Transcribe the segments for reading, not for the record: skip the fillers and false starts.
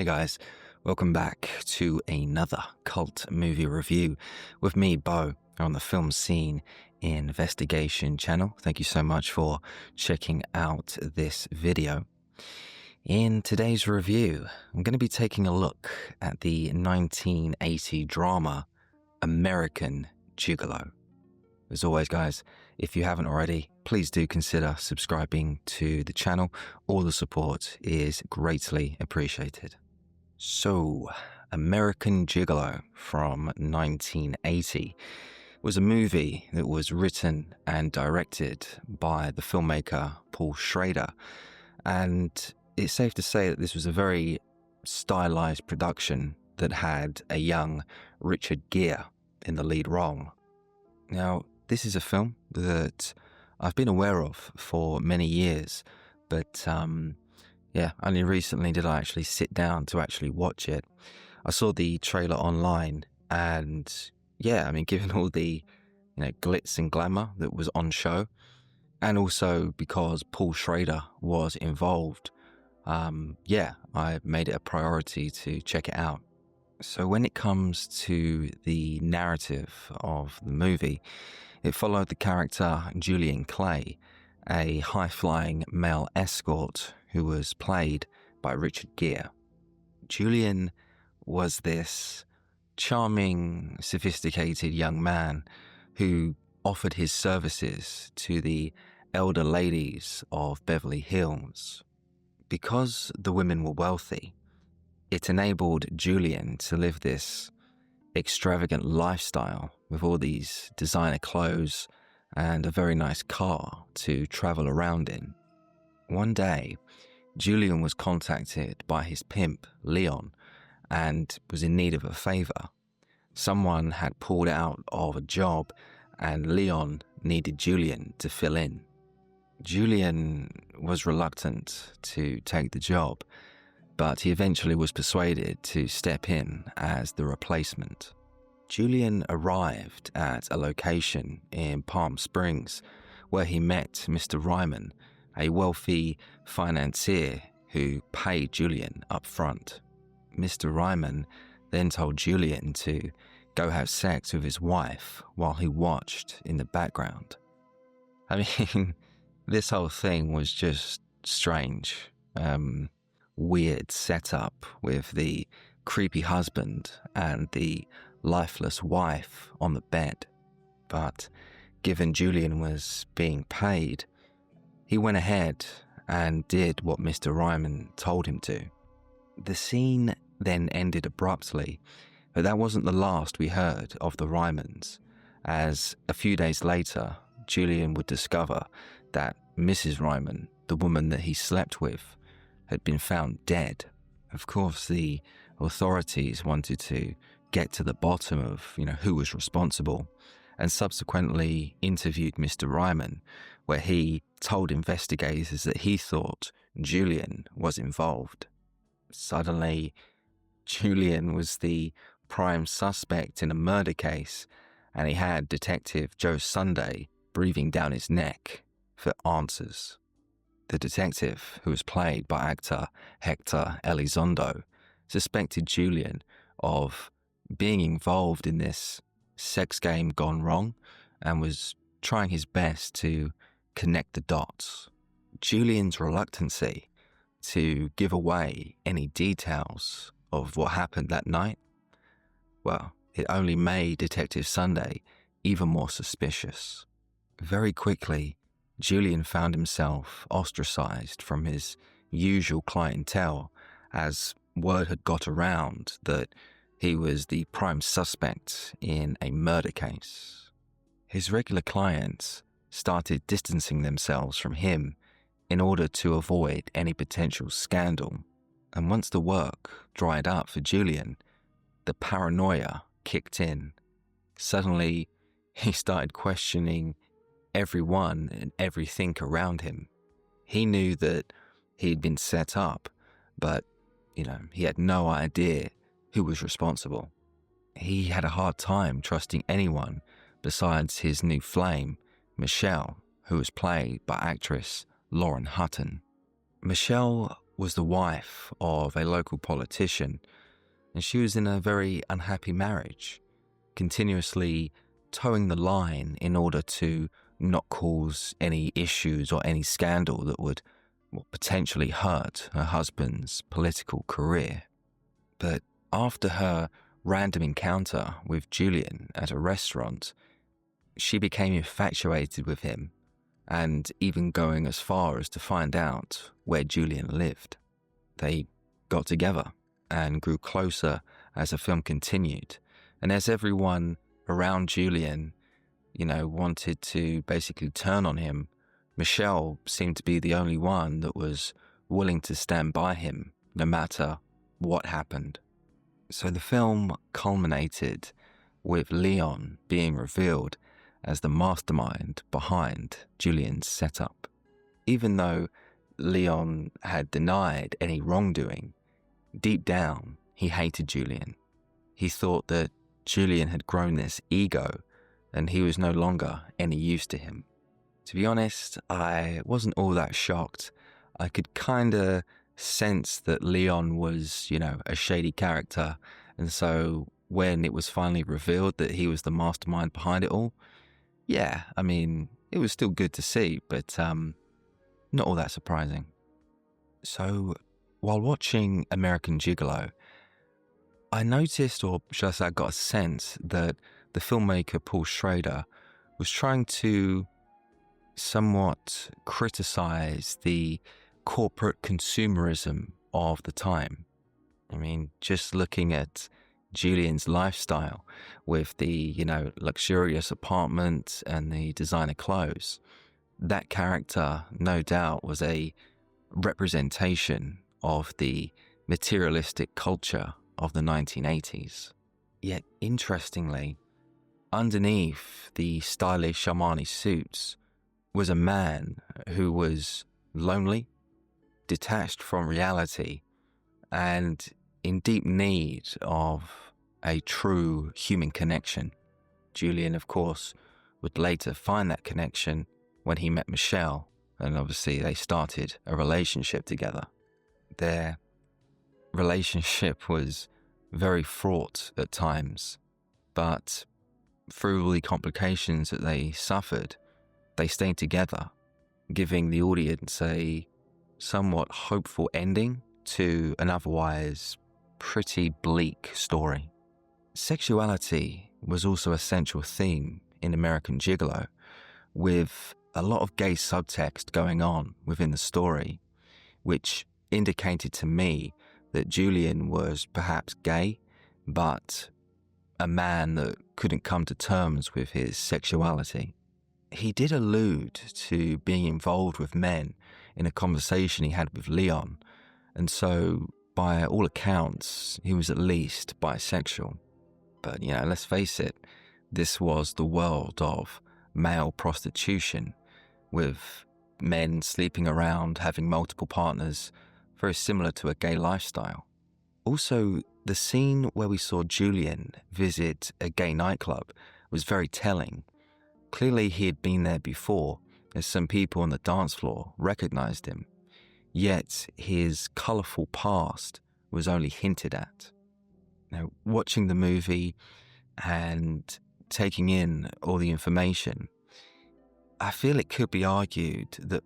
guys, welcome back to another cult movie review with me, Bo, on the Film Scene Investigation channel. Thank you so much for checking out this video. In today's review, I'm going to be taking a look at the 1980 drama American Gigolo. As always, guys, if you haven't already, please do consider subscribing to the channel. All the support is greatly appreciated. So, American Gigolo from 1980 was a movie that was written and directed by the filmmaker Paul Schrader. And it's safe to say that this was a very stylized production that had a young Richard Gere in the lead role. Now, this is a film that I've been aware of for many years, but only recently did I actually sit down to actually watch it. I saw the trailer online and given all the glitz and glamour that was on show, and also because Paul Schrader was involved, I made it a priority to check it out. So when it comes to the narrative of the movie, it followed the character Julian Clay, a high-flying male escort who was played by Richard Gere. Julian was this charming, sophisticated young man who offered his services to the elder ladies of Beverly Hills. Because the women were wealthy, it enabled Julian to live this extravagant lifestyle with all these designer clothes and a very nice car to travel around in. One day, Julian was contacted by his pimp, Leon, and was in need of a favor. Someone had pulled out of a job and Leon needed Julian to fill in. Julian was reluctant to take the job, but he eventually was persuaded to step in as the replacement. Julian arrived at a location in Palm Springs where he met Mr. Ryman, a wealthy financier who paid Julian up front. Mr. Ryman then told Julian to go have sex with his wife while he watched in the background. This whole thing was just strange. Weird setup with the creepy husband and the lifeless wife on the bed. But given Julian was being paid, he went ahead and did what Mr. Ryman told him to. The scene then ended abruptly, but that wasn't the last we heard of the Rymans, as a few days later, Julian would discover that Mrs. Ryman, the woman that he slept with, had been found dead. Of course, the authorities wanted to get to the bottom of, who was responsible, and subsequently interviewed Mr. Ryman, where he told investigators that he thought Julian was involved. Suddenly, Julian was the prime suspect in a murder case, and he had Detective Joe Sunday breathing down his neck for answers. The detective, who was played by actor Hector Elizondo, suspected Julian of being involved in this sex game gone wrong and was trying his best to connect the dots. Julian's reluctancy to give away any details of what happened that night, it only made Detective Sunday even more suspicious. Very quickly, Julian found himself ostracized from his usual clientele as word had got around that he was the prime suspect in a murder case. His regular clients started distancing themselves from him in order to avoid any potential scandal, and once the work dried up for Julian, the paranoia kicked in. Suddenly, he started questioning everyone and everything around him. He knew that he'd been set up, but, he had no idea who was responsible. He had a hard time trusting anyone besides his new flame, Michelle, who was played by actress Lauren Hutton. Michelle was the wife of a local politician, and she was in a very unhappy marriage, continuously towing the line in order to not cause any issues or any scandal that would potentially hurt her husband's political career. But after her random encounter with Julian at a restaurant, she became infatuated with him, and even going as far as to find out where Julian lived. They got together and grew closer as the film continued, and as everyone around Julian, wanted to basically turn on him, Michelle seemed to be the only one that was willing to stand by him no matter what happened. So the film culminated with Leon being revealed as the mastermind behind Julian's setup. Even though Leon had denied any wrongdoing, deep down he hated Julian. He thought that Julian had grown this ego and he was no longer any use to him. To be honest, I wasn't all that shocked. I could kind of sense that Leon was, a shady character, and so when it was finally revealed that he was the mastermind behind it all, yeah, it was still good to see, but not all that surprising. So, while watching American Gigolo, I noticed, or should I say I got a sense, that the filmmaker Paul Schrader was trying to somewhat criticize the corporate consumerism of the time. Just looking at Julian's lifestyle with the, luxurious apartment and the designer clothes, that character, no doubt, was a representation of the materialistic culture of the 1980s. Yet, interestingly, underneath the stylish Armani suits was a man who was lonely, detached from reality, and in deep need of a true human connection. Julian, of course, would later find that connection when he met Michelle, and obviously they started a relationship together. Their relationship was very fraught at times, but through all the complications that they suffered, they stayed together, giving the audience a somewhat hopeful ending to an otherwise pretty bleak story. Sexuality was also a central theme in American Gigolo, with a lot of gay subtext going on within the story, which indicated to me that Julian was perhaps gay, but a man that couldn't come to terms with his sexuality. He did allude to being involved with men in a conversation he had with Leon, and so by all accounts, he was at least bisexual. But, let's face it, this was the world of male prostitution, with men sleeping around, having multiple partners, very similar to a gay lifestyle. Also, the scene where we saw Julian visit a gay nightclub was very telling. Clearly he had been there before, as some people on the dance floor recognized him. Yet his colourful past was only hinted at. Now, watching the movie and taking in all the information, I feel it could be argued that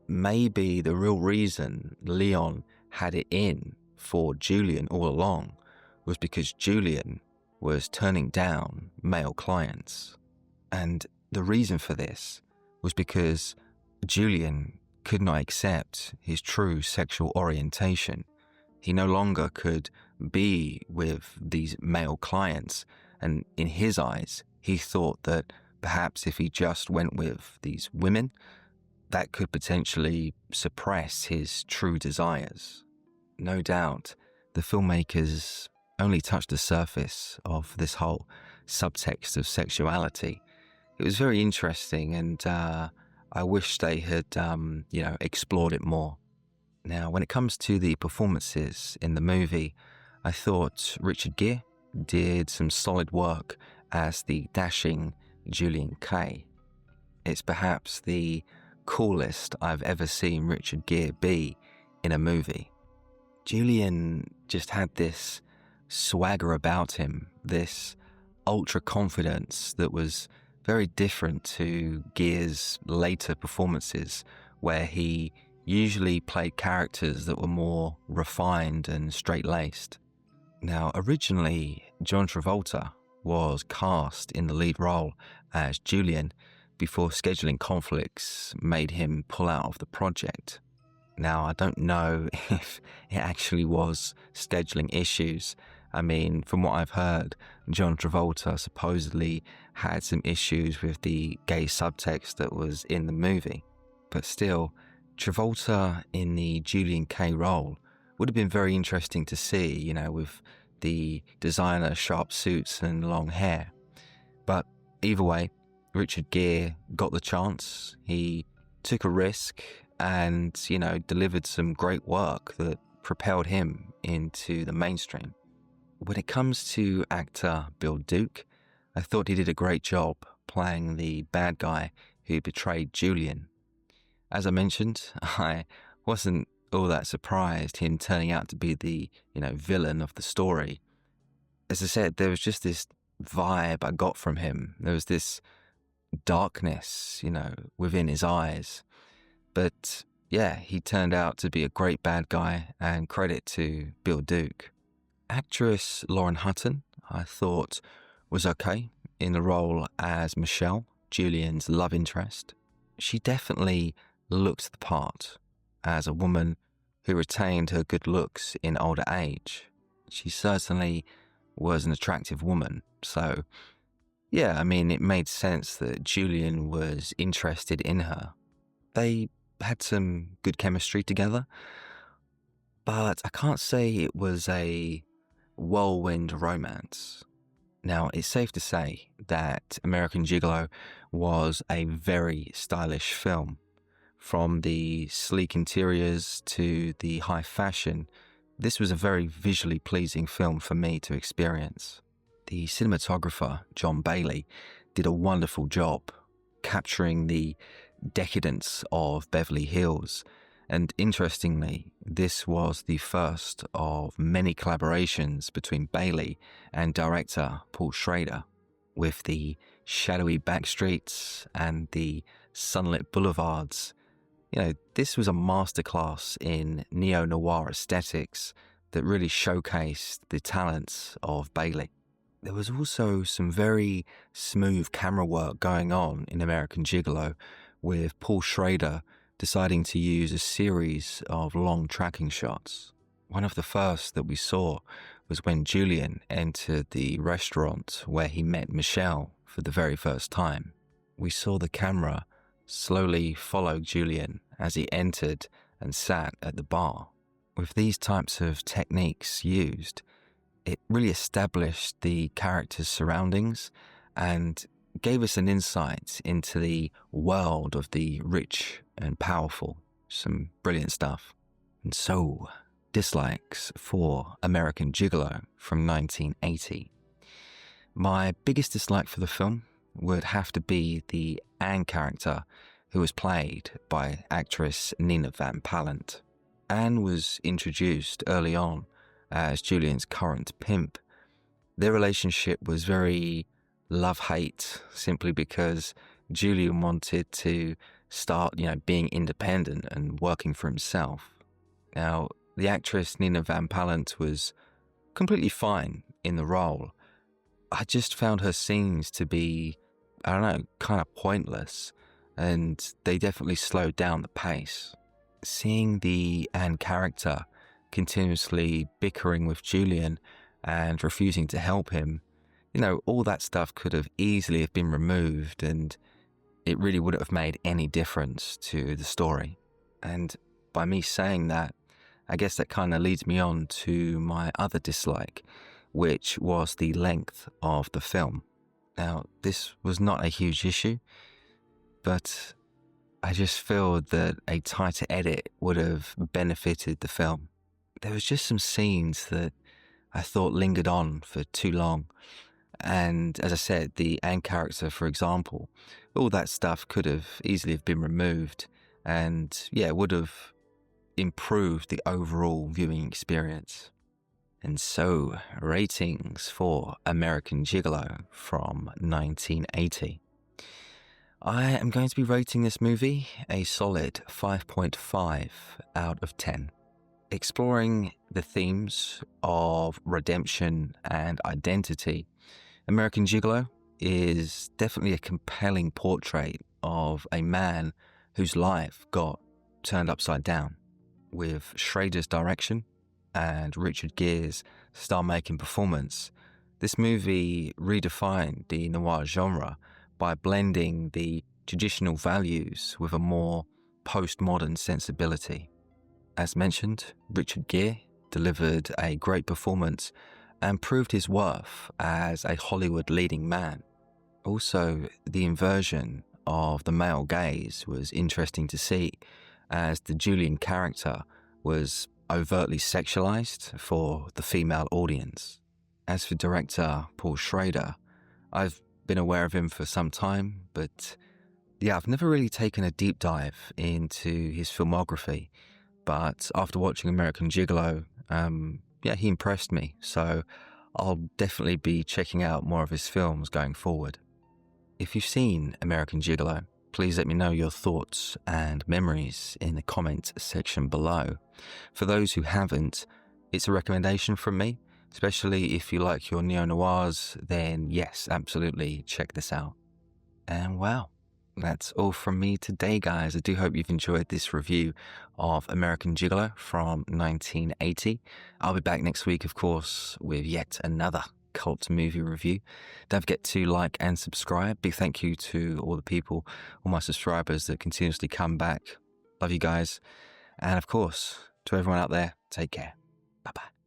maybe the real reason Leon had it in for Julian all along was because Julian was turning down male clients. And the reason for this was because Julian could not accept his true sexual orientation. He no longer could be with these male clients, and in his eyes, he thought that perhaps if he just went with these women, that could potentially suppress his true desires. No doubt, the filmmakers only touched the surface of this whole subtext of sexuality. It was very interesting, and I wish they had, explored it more. Now, when it comes to the performances in the movie, I thought Richard Gere did some solid work as the dashing Julian Kay. It's perhaps the coolest I've ever seen Richard Gere be in a movie. Julian just had this swagger about him, this ultra confidence that was very different to Gere's later performances, where he usually played characters that were more refined and straight-laced. Now, originally, John Travolta was cast in the lead role as Julian before scheduling conflicts made him pull out of the project. Now, I don't know if it actually was scheduling issues. I mean, from what I've heard, John Travolta supposedly had some issues with the gay subtext that was in the movie. But still, Travolta in the Julian Kay role would have been very interesting to see, with the designer sharp suits and long hair. But either way, Richard Gere got the chance. He took a risk and, delivered some great work that propelled him into the mainstream. When it comes to actor Bill Duke, I thought he did a great job playing the bad guy who betrayed Julian. As I mentioned, I wasn't all that surprised him turning out to be the, villain of the story. As I said, there was just this vibe I got from him. There was this darkness, within his eyes. But yeah, he turned out to be a great bad guy, and credit to Bill Duke. Actress Lauren Hutton, I thought, was okay in the role as Michelle, Julian's love interest. She definitely looked the part as a woman who retained her good looks in older age. She certainly was an attractive woman, so yeah, it made sense that Julian was interested in her. They had some good chemistry together, but I can't say it was a whirlwind romance. Now, it's safe to say that American Gigolo was a very stylish film. From the sleek interiors to the high fashion, this was a very visually pleasing film for me to experience. The cinematographer, John Bailey, did a wonderful job capturing the decadence of Beverly Hills. And interestingly, this was the first of many collaborations between Bailey and director Paul Schrader, with the shadowy backstreets and the sunlit boulevards. This was a masterclass in neo-noir aesthetics that really showcased the talents of Bailey. There was also some very smooth camera work going on in American Gigolo, with Paul Schrader deciding to use a series of long tracking shots. One of the first that we saw was when Julian entered the restaurant where he met Michelle for the very first time. We saw the camera slowly follow Julian as he entered and sat at the bar. With these types of techniques used, it really established the character's surroundings and gave us an insight into the world of the rich and powerful. Some brilliant stuff. And so, dislikes for American Gigolo from 1980. My biggest dislike for the film would have to be the Anne character, who was played by actress Nina Van Pallant. Anne was introduced early on as Julian's current pimp. Their relationship was very love-hate, simply because Julian wanted to start, being independent and working for himself. Now, the actress Nina Van Pallant was completely fine in the role. I just found her scenes to be, kind of pointless, and they definitely slowed down the pace. Seeing the Anne character continuously bickering with Julian and refusing to help him, all that stuff could have easily have been removed, and it really wouldn't have made any difference to the story. And by me saying that, I guess that kind of leads me on to my other dislike, which was the length of the film. Now, this was not a huge issue, but I just feel that a tighter edit would have benefited the film. There was just some scenes that I thought lingered on for too long. And as I said, the Anne character, for example, all that stuff could have easily have been removed, and yeah, it would have improved the overall viewing experience. And so, ratings for American Gigolo from 1980. I am going to be rating this movie a solid 5.5 out of 10. Exploring the themes of redemption and identity, American Gigolo is definitely a compelling portrait of a man whose life got turned upside down. With Schrader's direction and Richard Gere's star-making performance, this movie redefined the noir genre by blending the traditional values with a more postmodern sensibility. As mentioned, Richard Gere delivered a great performance and proved his worth as a Hollywood leading man. Also, the inversion of the male gaze was interesting to see, as the Julian character was overtly sexualized for the female audience. As for director Paul Schrader, I've been aware of him for some time, but yeah, I've never really taken a deep dive into his filmography. But after watching American Gigolo, he impressed me. So I'll definitely be checking out more of his films going forward. If you've seen American Gigolo, please let me know your thoughts and memories in the comment section below. For those who haven't, it's a recommendation from me, especially if you like your neo-noirs, then yes, absolutely check this out. And wow, that's all from me today, guys. I do hope you've enjoyed this review of American Gigolo from 1980. I'll be back next week, of course, with yet another cult movie review. Don't forget to like and subscribe. Big thank you to all the people, all my subscribers that continuously come back. Love you guys. And of course, to everyone out there, take care. Bye-bye.